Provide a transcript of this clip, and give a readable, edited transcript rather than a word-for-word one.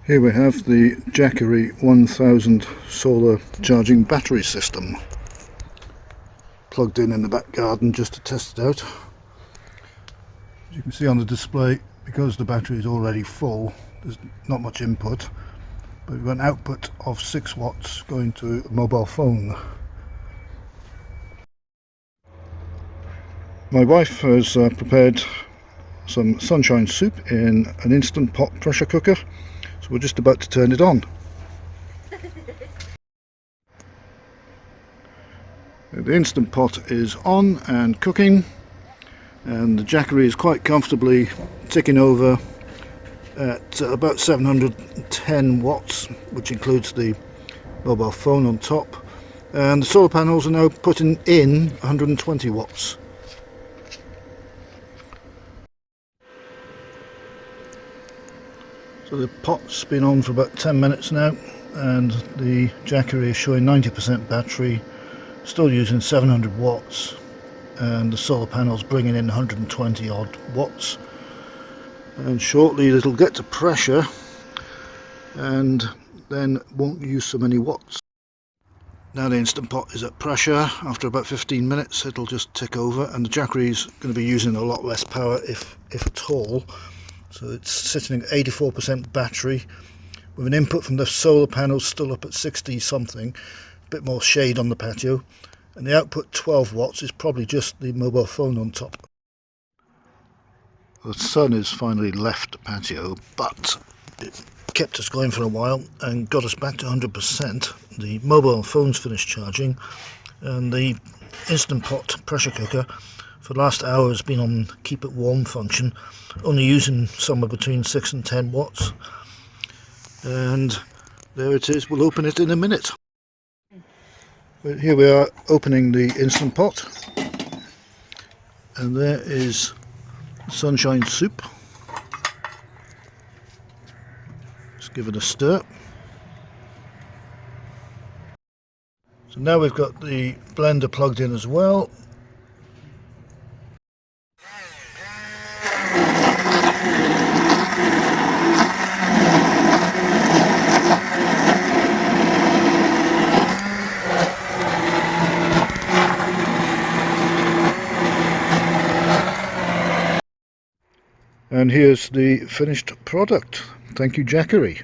Here we have the Jackery 1000 solar charging battery system, plugged in the back garden just to test it out. As you can see on the display, because the battery is already full, there's not much input, but we've got an output of 6 watts going to a mobile phone. My wife has prepared some sunshine soup in an instant pot pressure cooker, so we're just about to turn it on. The instant pot is on and cooking, and the Jackery is quite comfortably ticking over at about 710 watts, which includes the mobile phone on top, and the solar panels are now putting in 120 watts. So the pot's been on for about 10 minutes now, and the Jackery is showing 90% battery, still using 700 watts, and the solar panel's bringing in 120 odd watts. And shortly it'll get to pressure and then won't use so many watts. Now the instant pot is at pressure. After about 15 minutes it'll just tick over, and the Jackery is going to be using a lot less power if at all. So it's sitting at 84% battery with an input from the solar panels still up at 60 something, a bit more shade on the patio, and the output 12 watts is probably just the mobile phone on top. The sun has finally left the patio, but it kept us going for a while and got us back to 100%. The mobile phone's finished charging, and the instant pot pressure cooker for the last hour has been on keep it warm function, only using somewhere between 6 and 10 watts. And there it is, we'll open it in a minute. But here we are opening the instant pot, and there is sunshine soup. Just give it a stir. So now we've got the blender plugged in as well. And here's the finished product. Thank you, Jackery.